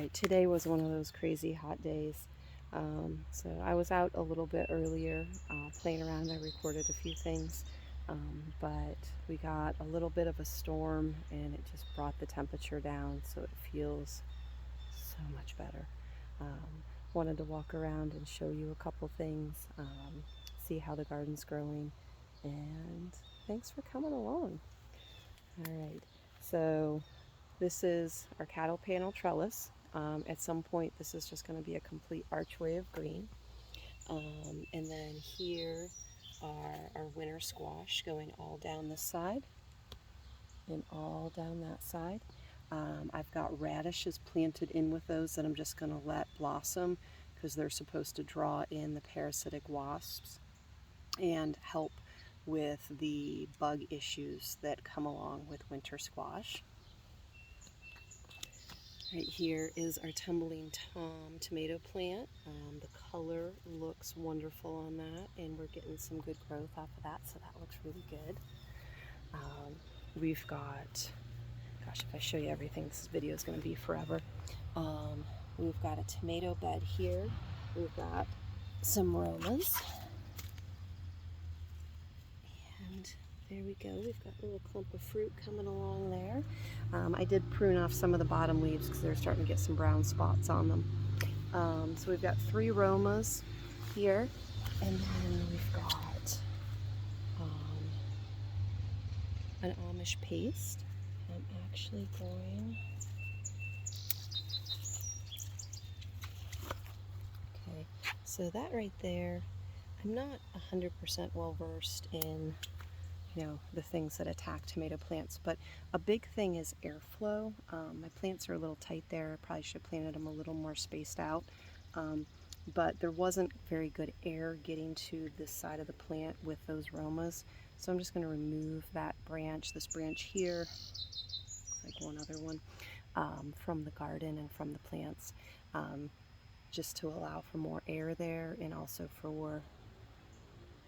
Alright, today was one of those crazy hot days. So I was out a little bit earlier playing around. I recorded a few things, but we got a little bit of a storm and it just brought the temperature down, so it feels so much better. Wanted to walk around and show you a couple things, see how the garden's growing, and thanks for coming along. Alright, so this is our cattle panel trellis. At some point this is just going to be a complete archway of green. And then here are our winter squash going all down this side and all down that side. I've got radishes planted in with those that I'm just going to let blossom because they're supposed to draw in the parasitic wasps and help with the bug issues that come along with winter squash. Right here is our Tumbling tomato plant. The color looks wonderful on that, and we're getting some good growth off of that, so that looks really good. We've got, gosh, if I show you everything, this video is going to be forever. We've got a tomato bed here. We've got some romas. And there we go. We've got a little clump of fruit coming along there. I did prune off some of the bottom leaves because they're starting to get some brown spots on them. So we've got 3 romas here, and then we've got an Amish paste. I'm actually going... Okay, so that right there, I'm not 100% well versed in the things that attack tomato plants, but a big thing is airflow. My plants are a little tight there. I probably should have planted them a little more spaced out, but there wasn't very good air getting to this side of the plant with those romas, so I'm just going to remove that branch, this branch here, looks like one other one, from the garden and from the plants, just to allow for more air there, and also for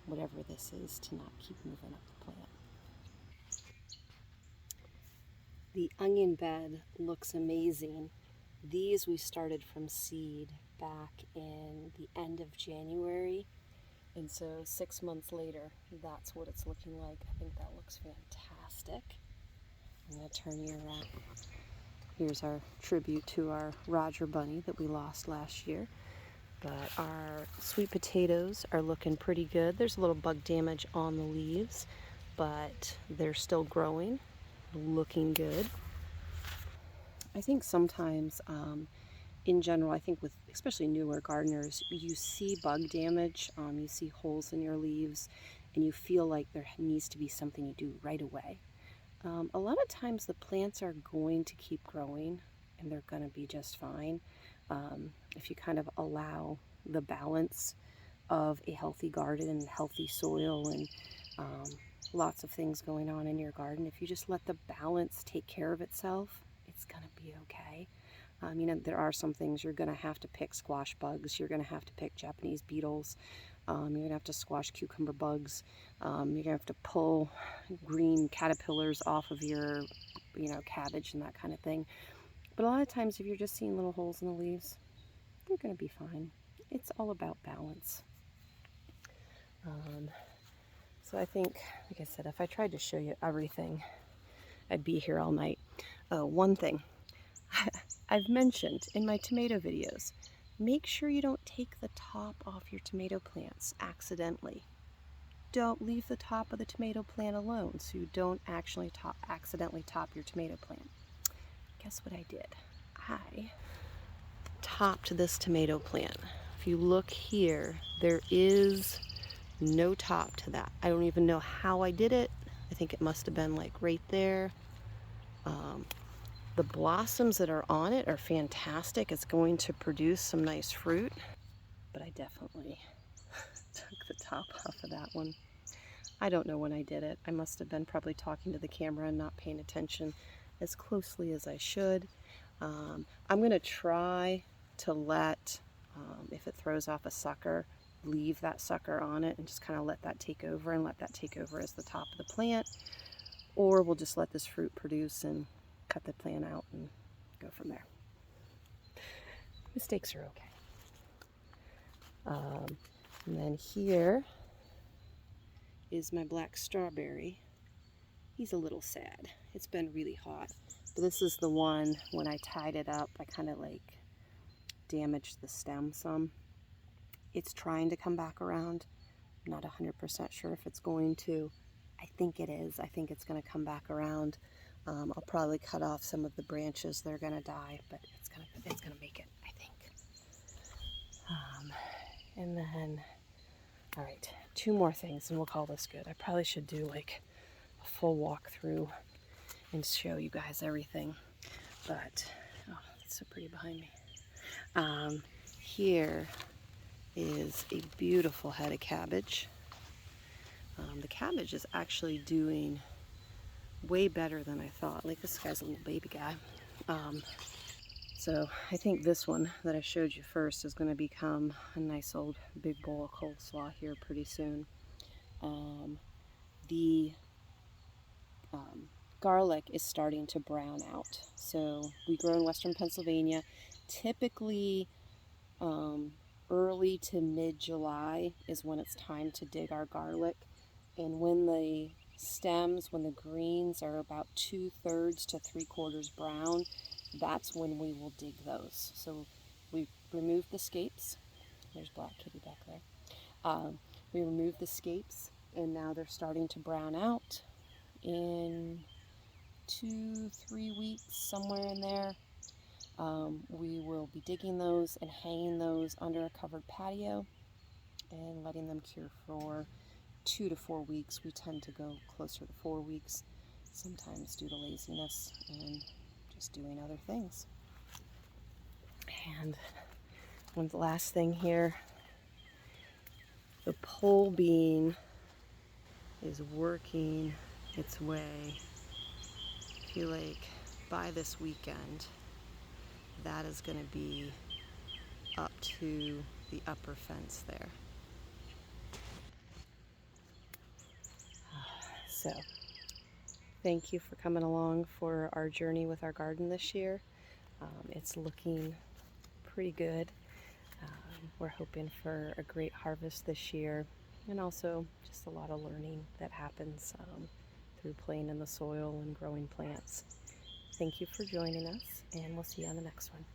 whatever this is to not keep moving up the plant. The onion bed looks amazing. These we started from seed back in the end of January, and so 6 months later, that's what it's looking like. I think that looks fantastic. I'm going to turn you around. Here's our tribute to our Roger bunny that we lost last year. But our sweet potatoes are looking pretty good. There's a little bug damage on the leaves, but they're still growing, looking good. I think sometimes, in general, I think with especially newer gardeners, you see bug damage, you see holes in your leaves, and you feel like there needs to be something you do right away. A lot of times the plants are going to keep growing and they're going to be just fine. If you kind of allow the balance of a healthy garden and healthy soil and lots of things going on in your garden, if you just let the balance take care of itself, it's going to be okay. There are some things you're going to have to pick: squash bugs, you're going to have to pick Japanese beetles, you're going to have to squash cucumber bugs, you're going to have to pull green caterpillars off of your cabbage and that kind of thing. But a lot of times if you're just seeing little holes in the leaves, you're going to be fine. It's all about balance. So I think, like I said, if I tried to show you everything, I'd be here all night. One thing I've mentioned in my tomato videos, make sure you don't take the top off your tomato plants accidentally. Don't leave the top of the tomato plant alone so you don't actually accidentally top your tomato plant. Guess what I did? I topped this tomato plant. If you look here, there is no top to that. I don't even know how I did it. I think it must have been like right there. The blossoms that are on it are fantastic. It's going to produce some nice fruit, but I definitely took the top off of that one. I don't know when I did it. I must have been probably talking to the camera and not paying attention as closely as I should. I'm going to try to let, if it throws off a sucker, leave that sucker on it and just kind of let that take over, and let that take over as the top of the plant. Or we'll just let this fruit produce and cut the plant out and go from there. Mistakes are okay. And then here is my black strawberry. He's a little sad. It's been really hot. But this is the one, when I tied it up, I kind of like damaged the stem some. It's trying to come back around. I'm not 100% sure if it's going to. I think it is. I think it's going to come back around. I'll probably cut off some of the branches. They're going to die, but it's gonna make it, I think. And then, all right, 2 more things and we'll call this good. I probably should do like a full walkthrough and show you guys everything. But, oh, it's so pretty behind me. Here is a beautiful head of cabbage. The cabbage is actually doing way better than I thought. Like, this guy's a little baby guy. So I think this one that I showed you first is going to become a nice old big bowl of coleslaw here pretty soon. The garlic is starting to brown out. So we grow in western Pennsylvania. Typically early to mid-July is when it's time to dig our garlic. And when the stems, when the greens are about 2/3 to 3/4 brown, that's when we will dig those. So we remove the scapes. There's Black Kitty back there. We remove the scapes, and now they're starting to brown out. In 2-3 weeks, somewhere in there, we will be digging those and hanging those under a covered patio and letting them cure for 2 to 4 weeks. We tend to go closer to 4 weeks, sometimes due to laziness and just doing other things. And one last thing here, the pole bean is working its way. I feel like by this weekend, that is going to be up to the upper fence there. So, thank you for coming along for our journey with our garden this year. It's looking pretty good. We're hoping for a great harvest this year, and also just a lot of learning that happens through playing in the soil and growing plants. Thank you for joining us, and we'll see you on the next one.